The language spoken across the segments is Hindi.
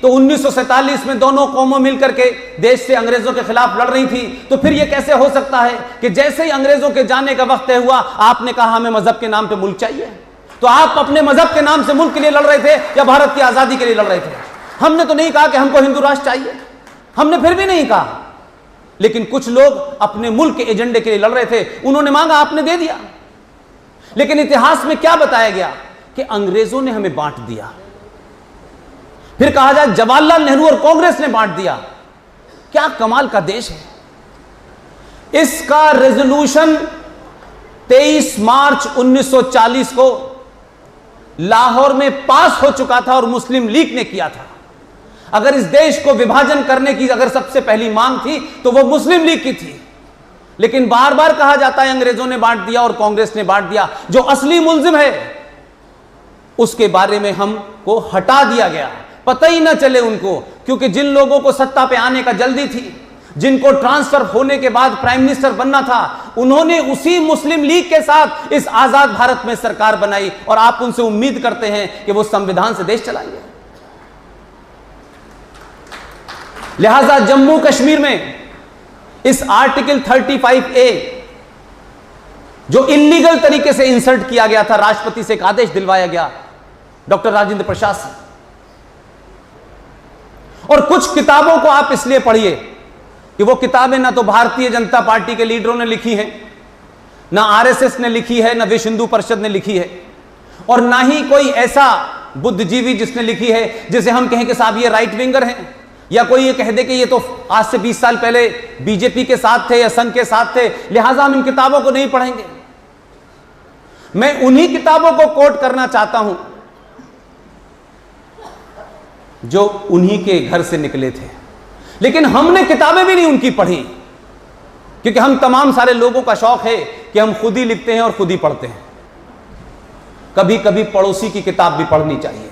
तो 1947 में दोनों कौमों मिलकर के देश से अंग्रेजों के खिलाफ लड़ रही थी। तो फिर यह कैसे हो सकता है कि जैसे ही अंग्रेजों के जाने का वक्त तय हुआ, आपने कहा हमें मजहब के नाम पे मुल्क चाहिए? तो आप अपने मजहब के नाम से मुल्क के लिए लड़ रहे थे या भारत की आजादी के लिए लड़ रहे थे? हमने तो नहीं कहा कि हमको हिंदू राष्ट्र चाहिए, हमने फिर भी नहीं कहा। लेकिन कुछ लोग अपने मुल्क के एजेंडे के लिए लड़ रहे थे, उन्होंने मांगा, आपने दे दिया। लेकिन इतिहास में क्या बताया गया कि अंग्रेजों ने हमें बांट दिया। फिर कहा जाए जवाहरलाल नेहरू और कांग्रेस ने बांट दिया। क्या कमाल का देश है। इसका रेजोल्यूशन 23 मार्च 1940 को लाहौर में पास हो चुका था और मुस्लिम लीग ने किया था। अगर इस देश को विभाजन करने की अगर सबसे पहली मांग थी तो वो मुस्लिम लीग की थी। लेकिन बार बार कहा जाता है अंग्रेजों ने बांट दिया और कांग्रेस ने बांट दिया। जो असली मुल्जिम है उसके बारे में हमको हटा दिया गया, पता ही ना चले उनको। क्योंकि जिन लोगों को सत्ता पे आने का जल्दी थी, जिनको ट्रांसफर होने के बाद प्राइम मिनिस्टर बनना था, उन्होंने उसी मुस्लिम लीग के साथ इस आजाद भारत में सरकार बनाई और आप उनसे उम्मीद करते हैं कि वो संविधान से देश चलाएंगे। लिहाजा जम्मू कश्मीर में इस आर्टिकल 35A जो इल्लीगल तरीके से इंसर्ट किया गया था, राष्ट्रपति से एक आदेश दिलवाया गया डॉक्टर राजेंद्र प्रसाद से। और कुछ किताबों को आप इसलिए पढ़िए कि वो किताबें ना तो भारतीय जनता पार्टी के लीडरों ने लिखी हैं, ना आरएसएस ने लिखी है, ना विश्व हिंदू परिषद ने लिखी है, और ना ही कोई ऐसा बुद्धिजीवी जिसने लिखी है जिसे हम कहें कि साहब ये राइट विंगर हैं, या कोई ये कह दे कि ये तो आज से 20 साल पहले बीजेपी के साथ थे या संघ के साथ थे, लिहाजा हम इन किताबों को नहीं पढ़ेंगे। मैं उन्हीं किताबों को कोट करना चाहता हूं जो उन्हीं के घर से निकले थे। लेकिन हमने किताबें भी नहीं उनकी पढ़ी, क्योंकि हम तमाम सारे लोगों का शौक है कि हम खुद ही लिखते हैं और खुद ही पढ़ते हैं। कभी कभी पड़ोसी की किताब भी पढ़नी चाहिए।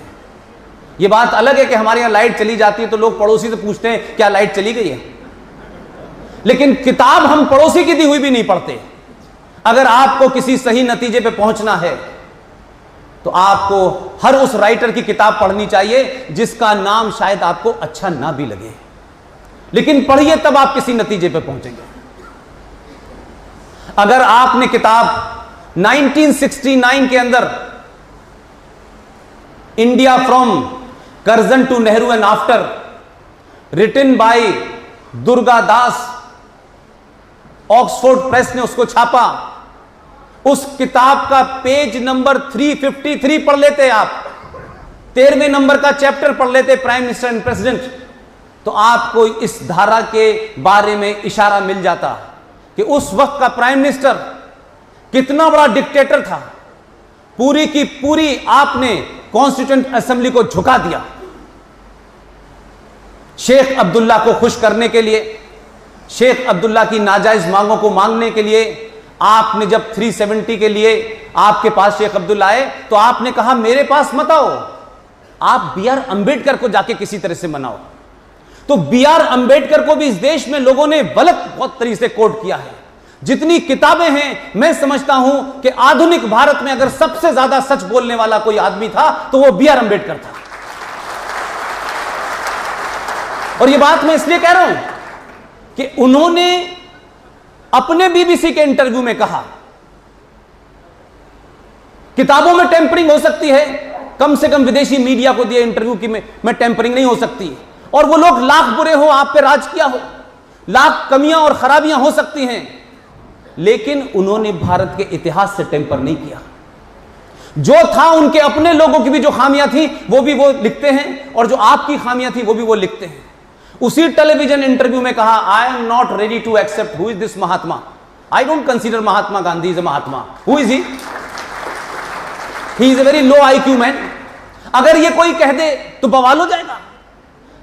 यह बात अलग है कि हमारे यहां लाइट चली जाती है तो लोग पड़ोसी से पूछते हैं क्या लाइट चली गई है, लेकिन किताब हम पड़ोसी की दी हुई भी नहीं पढ़ते। अगर आपको किसी सही नतीजे पे पहुंचना है तो आपको हर उस राइटर की किताब पढ़नी चाहिए जिसका नाम शायद आपको अच्छा ना भी लगे, लेकिन पढ़िए, तब आप किसी नतीजे पे पहुंचेंगे। अगर आपने किताब 1969 के अंदर India from Curzon to Nehru and after, written by Durga Das, Oxford press ने उसको छापा, उस किताब का पेज नंबर 353 पढ़ लेते आप, 13वें नंबर का चैप्टर पढ़ लेते प्राइम मिनिस्टर एंड प्रेसिडेंट, तो आपको इस धारा के बारे में इशारा मिल जाता कि उस वक्त का प्राइम मिनिस्टर कितना बड़ा डिक्टेटर था। पूरी की पूरी आपने कॉन्स्टिट्यूएंट असेंबली को झुका दिया शेख अब्दुल्ला को खुश करने के लिए, शेख अब्दुल्ला की नाजायज मांगों को मांगने के लिए। आपने जब 370 के लिए आपके पास शेख अब्दुल्ला आए तो आपने कहा मेरे पास मत आओ, आप बी आर अंबेडकर को जाके किसी तरह से मनाओ। तो बी आर अंबेडकर को भी इस देश में लोगों ने गलत बहुत तरीके से कोट किया है। जितनी किताबें हैं, मैं समझता हूं कि आधुनिक भारत में अगर सबसे ज्यादा सच बोलने वाला कोई आदमी था तो वो बी आर अंबेडकर था। और ये बात मैं इसलिए कह रहा हूं कि उन्होंने अपने बीबीसी के इंटरव्यू में कहा किताबों में टेम्परिंग हो सकती है, कम से कम विदेशी मीडिया को दिए इंटरव्यू की में टेम्परिंग नहीं हो सकती। और वो लोग लाख बुरे हो, आप पे राज किया हो, लाख कमियां और खराबियां हो सकती हैं, लेकिन उन्होंने भारत के इतिहास से टेम्पर नहीं किया। जो था उनके अपने लोगों की भी जो खामियां थी वो भी वो लिखते हैं, और जो आपकी खामियां थी वो भी वो लिखते हैं। उसी टेलीविजन इंटरव्यू में कहा I am not ready to accept who is this Mahatma, I don't consider Mahatma Gandhi is a Mahatma, who is he is a very low IQ man. अगर ये कोई कह दे तो बवाल हो जाएगा,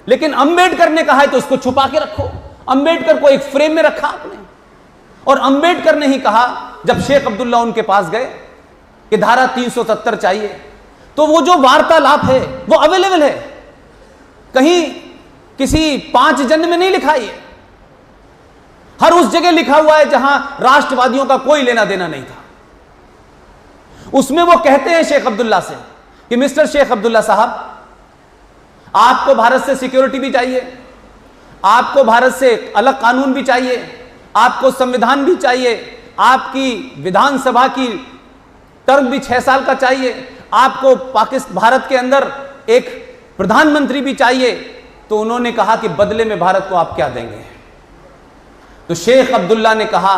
लेकिन अंबेडकर ने कहा है तो उसको छुपा के रखो। अंबेडकर को एक फ्रेम में रखा आपने, और अंबेडकर ने ही कहा जब शेख अब्दुल्ला उनके पास गए कि धारा 370 चाहिए, तो वो जो वार्तालाप है वो अवेलेबल है, कहीं किसी 5 जन में नहीं लिखा है, हर उस जगह लिखा हुआ है जहां राष्ट्रवादियों का कोई लेना देना नहीं था। उसमें वो कहते हैं शेख अब्दुल्ला से कि मिस्टर शेख अब्दुल्ला साहब, आपको भारत से सिक्योरिटी भी चाहिए, आपको भारत से अलग कानून भी चाहिए, आपको संविधान भी चाहिए, आपकी विधानसभा की टर्म भी 6 साल का चाहिए, आपको भारत के अंदर एक प्रधानमंत्री भी चाहिए। तो उन्होंने कहा कि बदले में भारत को आप क्या देंगे? तो शेख अब्दुल्ला ने कहा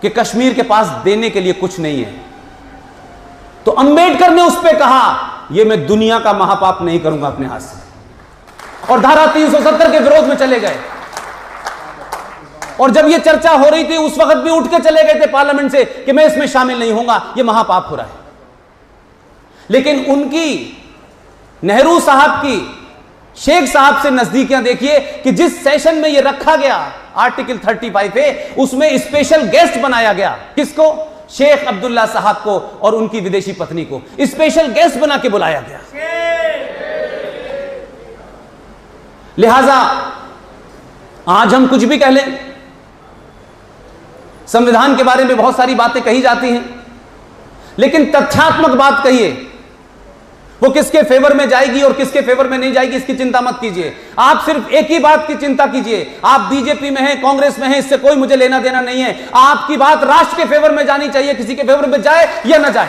कि कश्मीर के पास देने के लिए कुछ नहीं है। तो अंबेडकर ने उस पर कहा, यह मैं दुनिया का महापाप नहीं करूंगा अपने हाथ से, और धारा 370 के विरोध में चले गए। और जब यह चर्चा हो रही थी उस वक्त भी उठ के चले गए थे पार्लियामेंट से कि मैं इसमें शामिल नहीं होऊंगा, यह महापाप हो रहा है। लेकिन उनकी, नेहरू साहब की, शेख साहब से नजदीकियां देखिए कि जिस सेशन में यह रखा गया आर्टिकल 35 पे, उसमें स्पेशल गेस्ट बनाया गया। किसको? शेख अब्दुल्ला साहब को और उनकी विदेशी पत्नी को स्पेशल गेस्ट बना के बुलाया गया। लिहाजा आज हम कुछ भी कह लें, संविधान के बारे में बहुत सारी बातें कही जाती हैं, लेकिन तथ्यात्मक बात कहिए, वो किसके फेवर में जाएगी और किसके फेवर में नहीं जाएगी इसकी चिंता मत कीजिए। आप सिर्फ एक ही बात की चिंता कीजिए, आप बीजेपी में हैं, कांग्रेस में हैं, इससे कोई मुझे लेना देना नहीं है। आपकी बात राष्ट्र के फेवर में जानी चाहिए, किसी के फेवर में जाए या ना जाए।